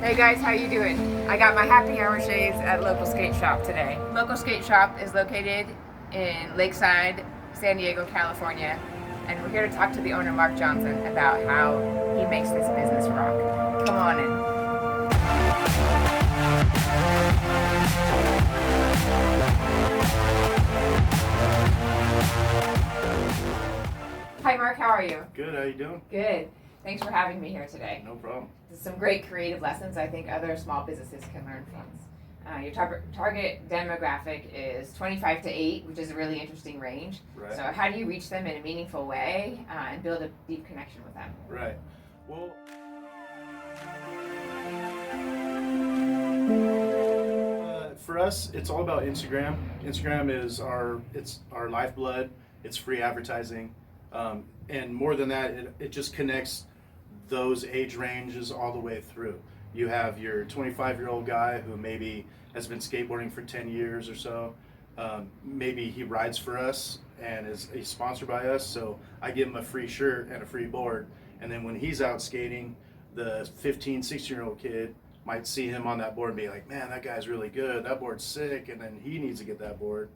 Hey guys, how you doing? I got my happy hour shades at local skate shop today. Local skate shop is located in Lakeside, San Diego, California, and we're here to talk to the owner, Mark Johnson, about how he makes this business rock. Come on in. Hi Mark, how are you? Good, how you doing? Good. Thanks for having me here today. No problem. Some great creative lessons I think other small businesses can learn from. Your target demographic is 25 to 8, which is a really interesting range. Right. So how do you reach them in a meaningful way and build a deep connection with them? Right. Well, for us, it's all about Instagram. Instagram is our lifeblood. It's free advertising, and more than that, it just connects those age ranges all the way through. You have your 25-year-old guy who maybe has been skateboarding for 10 years or so. Maybe he rides for us and he's sponsored by us, so I give him a free shirt and a free board. And then when he's out skating, the 15, 16-year-old kid might see him on that board and be like, man, that guy's really good. That board's sick. And then he needs to get that board.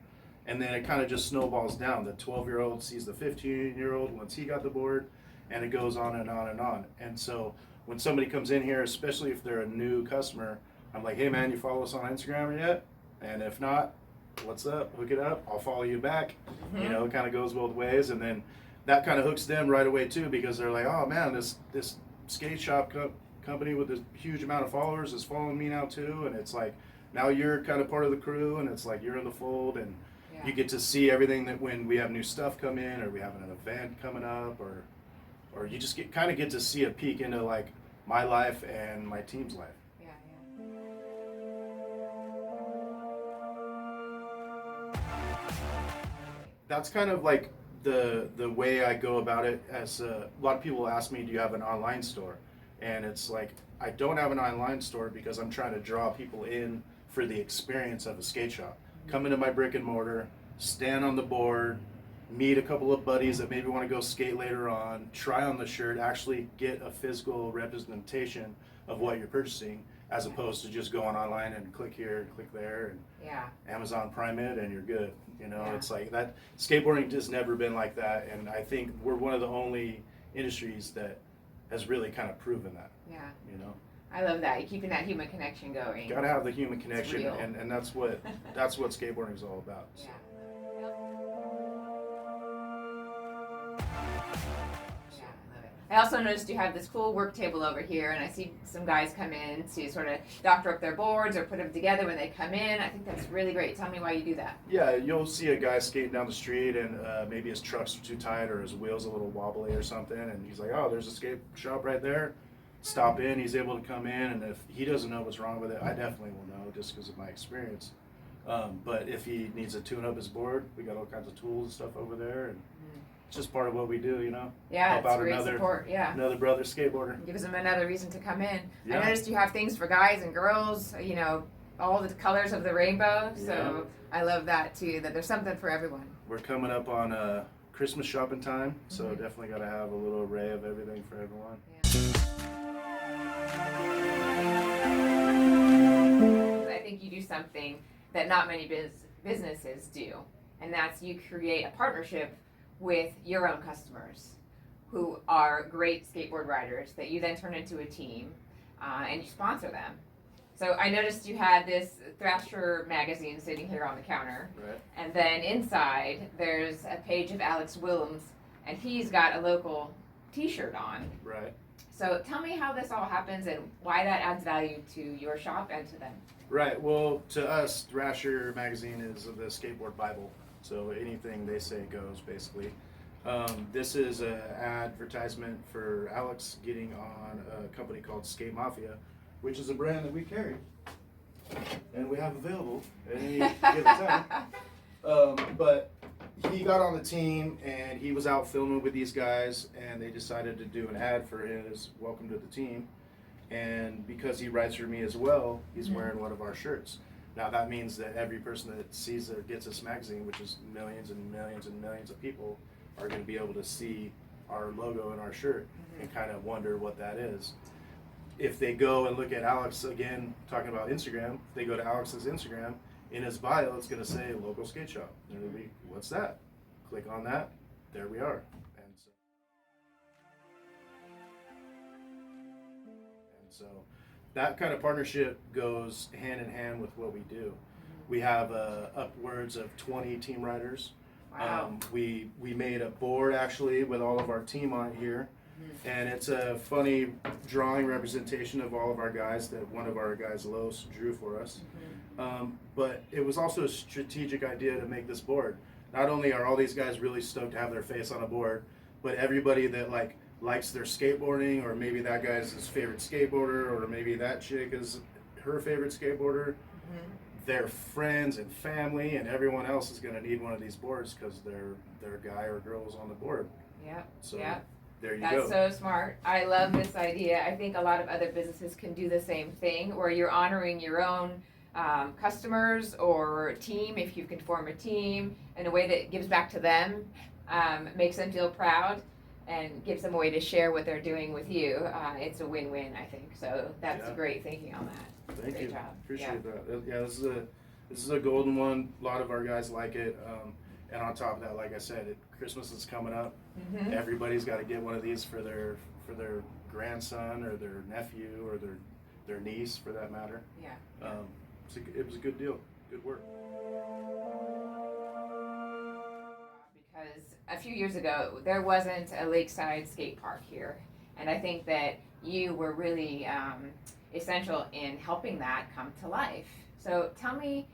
And then it kind of just snowballs down. The 12-year-old sees the 15-year-old once he got the board, and it goes on and on and on. And so when somebody comes in here, especially if they're a new customer, I'm like, hey man, you follow us on Instagram yet? And if not, what's up? Hook it up. I'll follow you back. Mm-hmm. You know, it kind of goes both ways. And then that kind of hooks them right away too, because they're like, oh man, this skate shop company with this huge amount of followers is following me now too. And it's like, now you're kind of part of the crew, and it's like you're in the fold, and Yeah. you get to see everything that when we have new stuff come in, or we have an event coming up, or you just kind of get to see a peek into like my life and my team's life. Yeah, That's kind of like the way I go about it. As a lot of people ask me, do you have an online store? And it's like, I don't have an online store because I'm trying to draw people in for the experience of a skate shop. Come into my brick and mortar, stand on the board, meet a couple of buddies that maybe want to go skate later on, try on the shirt, actually get a physical representation of what you're purchasing, as opposed to just going online and click here and click there and yeah. Amazon Prime it and you're good. You know, Yeah. it's like that. Skateboarding has never been like that, and I think we're one of the only industries that has really kind of proven that. Yeah. You know, I love that. You're keeping that human connection going. gotta have the human connection, real. and that's what skateboarding is all about. So. Yeah. Yeah, I love it. I also noticed you have this cool work table over here, and I see some guys come in to sort of doctor up their boards or put them together when they come in. I think that's really great. Tell me why you do that. Yeah, you'll see a guy skating down the street, and maybe his truck's too tight or his wheel's a little wobbly or something, and he's like, oh, there's a skate shop right there. Stop in, he's able to come in, and if he doesn't know what's wrong with it, I definitely will know just because of my experience. But if he needs to tune up his board, we got all kinds of tools and stuff over there, and it's just part of what we do, you know. Yeah, Help it's out great another support. Yeah. another brother skateboarder. Gives them another reason to come in. Yeah. I noticed you have things for guys and girls, you know, all the colors of the rainbow. So Yeah. I love that too, that there's something for everyone. We're coming up on Christmas shopping time, so Mhm. definitely got to have a little array of everything for everyone. I think you do something that not many businesses do, and that's you create a partnership with your own customers who are great skateboard riders that you then turn into a team and you sponsor them. So I noticed you had this Thrasher magazine sitting here on the counter, Right. and then inside there's a page of Alex Willems, and he's got a local t-shirt on. Right. So tell me how this all happens and why that adds value to your shop and to them. Right. Well, to us, Thrasher magazine is the skateboard Bible. So anything they say goes, basically. This is an advertisement for Alex getting on a company called Skate Mafia, which is a brand that we carry and we have available at any given time. But he got on the team and he was out filming with these guys, and they decided to do an ad for his welcome to the team. And because he rides for me as well, he's wearing one of our shirts. Now that means that every person that sees or gets this magazine, which is millions and millions and millions of people, are going to be able to see our logo and our shirt and kind of wonder what that is. if they go and look at Alex, again, talking about Instagram, if they go to Alex's Instagram, in his bio, it's going to say local skate shop. And it'll be, what's that? Click on that. There we are. So that kind of partnership goes hand in hand with what we do. We have upwards of 20 team riders. Wow. We made a board actually with all of our team on it here. And it's a funny drawing representation of all of our guys that one of our guys, Los, drew for us. But it was also a strategic idea to make this board. Not only are all these guys really stoked to have their face on a board, but everybody that likes their skateboarding, or maybe that guy's his favorite skateboarder, or maybe that chick is her favorite skateboarder, their friends and family and everyone else is going to need one of these boards because their guy or girl is on the board. Yep. So yep. there you That's go. so smart. I love this idea. I think a lot of other businesses can do the same thing, where you're honoring your own customers or team, if you can form a team in a way that gives back to them, makes them feel proud, and gives them a way to share what they're doing with you. It's a win-win, I think. So that's great thinking on that. Thank Great you. job. Appreciate that. Yeah, this is a golden one. A lot of our guys like it. And on top of that, like I said, Christmas is coming up. Everybody's got to get one of these for their grandson or their nephew or their niece, for that matter. Yeah. It was a good deal. Good work. Because a few years ago, there wasn't a lakeside skate park here. And I think that you were really essential in helping that come to life. So tell me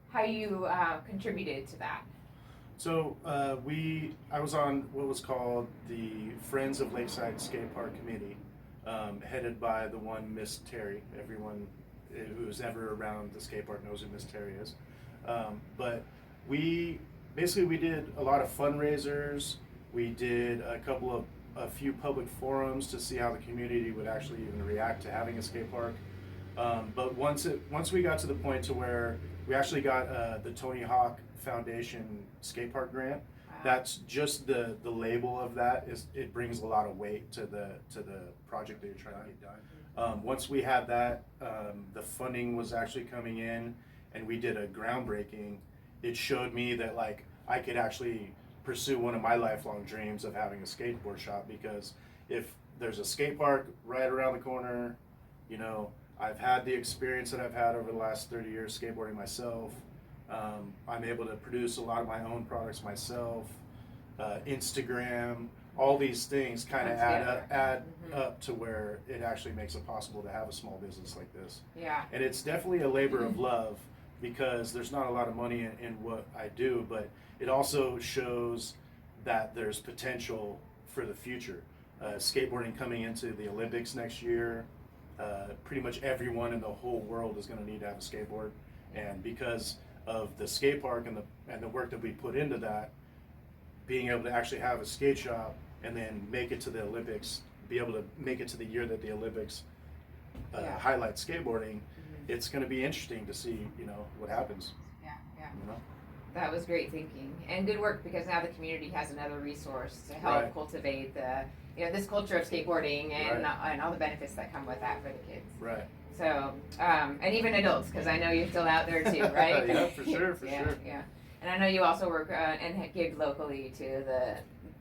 how you contributed to that. So I was on what was called the Friends of Lakeside Skate Park Committee, headed by the one Miss Terry. Everyone who's ever around the skate park knows who Miss Terry is. But we did a lot of fundraisers. We did a few public forums to see how the community would actually even react to having a skate park. But once we got to the point to where we actually got the Tony Hawk Foundation skate park grant. Wow. That's just the label of that it brings a lot of weight to the project that you're trying to get done. Once we had that, the funding was actually coming in, and we did a groundbreaking. It showed me that I could actually pursue one of my lifelong dreams of having a skateboard shop, because if there's a skate park right around the corner, I've had the experience that I've had over the last 30 years skateboarding myself. I'm able to produce a lot of my own products myself. Instagram, all these things kind of add up to where it actually makes it possible to have a small business like this. Yeah. And it's definitely a labor of love, because there's not a lot of money in what I do, but it also shows that there's potential for the future. Skateboarding coming into the Olympics next year, pretty much everyone in the whole world is going to need to have a skateboard, and because of the skate park and the work that we put into that, being able to actually have a skate shop and then make it to the Olympics, be able to make it to the year that the Olympics highlight skateboarding, it's going to be interesting to see, what happens. Yeah. That was great thinking and good work, because now the community has another resource to help cultivate this culture of skateboarding and all the benefits that come with that for the kids. Right. So, and even adults, because I know you're still out there too, right? Yeah, for sure. Yeah. And I know you also work and give locally to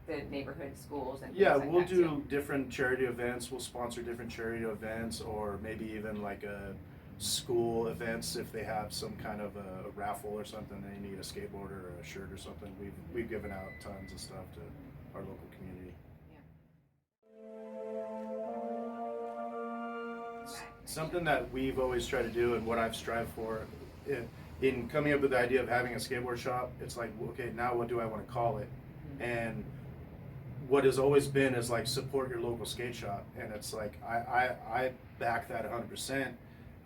the neighborhood schools and things like we'll that, do too. different charity events. We'll sponsor different charity events, or maybe even school events if they have some kind of a raffle or something. They need a skateboard or a shirt or something. We've given out tons of stuff to our local community. Something that we've always tried to do, and what I've strived for in coming up with the idea of having a skateboard shop, it's like, okay, now what do I want to call it? And what has always been is support your local skate shop, and it's I back that 100%.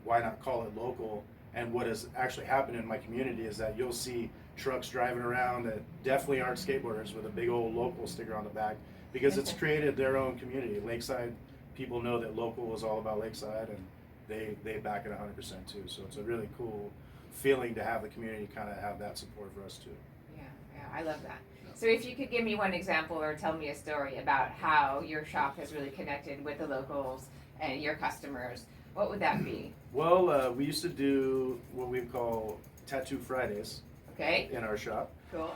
Why not call it local? And what has actually happened in my community is that you'll see trucks driving around that definitely aren't skateboarders with a big old local sticker on the back, because it's created their own community. Lakeside people know that local is all about Lakeside, and they back it 100% too. So it's a really cool feeling to have the community kind of have that support for us too. Yeah, I love that. So if you could give me one example or tell me a story about how your shop has really connected with the locals and your customers, what would that be? Well, we used to do what we call Tattoo Fridays Okay, in our shop. cool.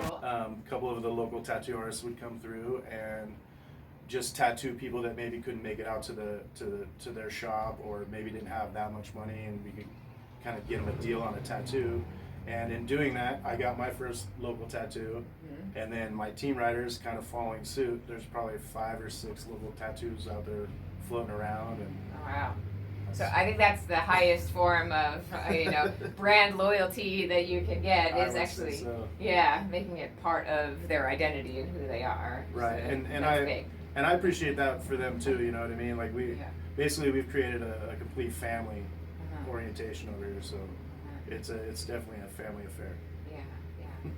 Cool. A couple of the local tattoo artists would come through and just tattoo people that maybe couldn't make it out to their shop, or maybe didn't have that much money, and we could kind of get them a deal on a tattoo. And in doing that, I got my first local tattoo, and then my team riders kind of following suit. There's probably 5 or 6 local tattoos out there floating around, and Oh, wow. So I think that's the highest form of brand loyalty that you can get, I is would actually say so. making it part of their identity and who they are. Right, So and that's big. I appreciate that for them too. You know what I mean? Like Yeah. basically we've created a complete family Uh-huh. orientation over here, so it's definitely a family affair. Yeah.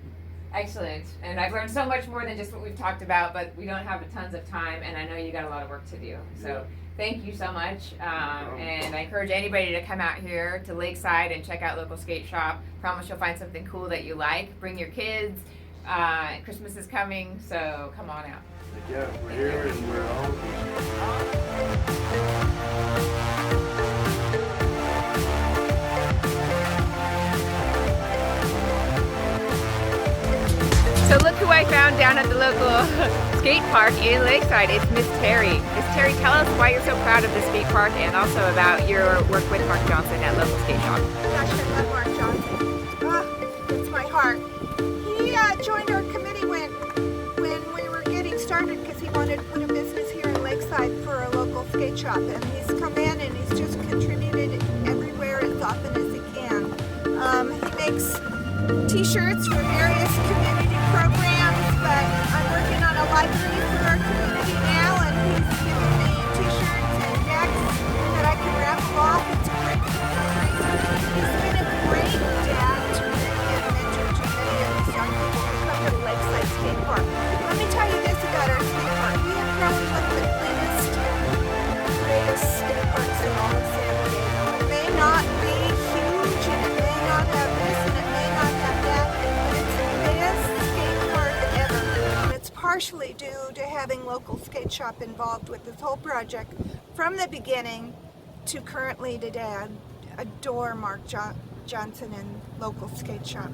Excellent. And I've learned so much more than just what we've talked about, but we don't have tons of time, and I know you got a lot of work to do. So Yeah. thank you so much. problem. And I encourage anybody to come out here to Lakeside and check out local skate shop. Promise you'll find something cool that you like. Bring your kids. Christmas is coming, so come on out. Like, yeah, we're here and we're all. So look who I found down at the local skate park in Lakeside. It's Miss Terry. Miss Terry, tell us why you're so proud of the skate park and also about your work with Mark Johnson at local skate shop. Gosh, I love Mark Johnson. It's my heart. He joined our committee when we were getting started because he wanted to put a business here in Lakeside for a local skate shop. And he's come in and he's just contributed everywhere as often as he can. He makes t-shirts for various community programs, but I'm working on a library for our community now, and he's giving me t-shirts and decks that I can raffle off. It's a great fundraiser. He's been a great dad to me and mentor to many of these young people who come to the Lakeside Skate Park. Let me tell you this about our skate park. We have probably one of the cleanest, greatest skate parks in all of San Diego. It may not be huge, and it may not have this, and it may not have that, but it's the best skate park ever. And it's partially due to having local skate shop involved with this whole project from the beginning to currently today. I adore Mark Johnson and local skate shop.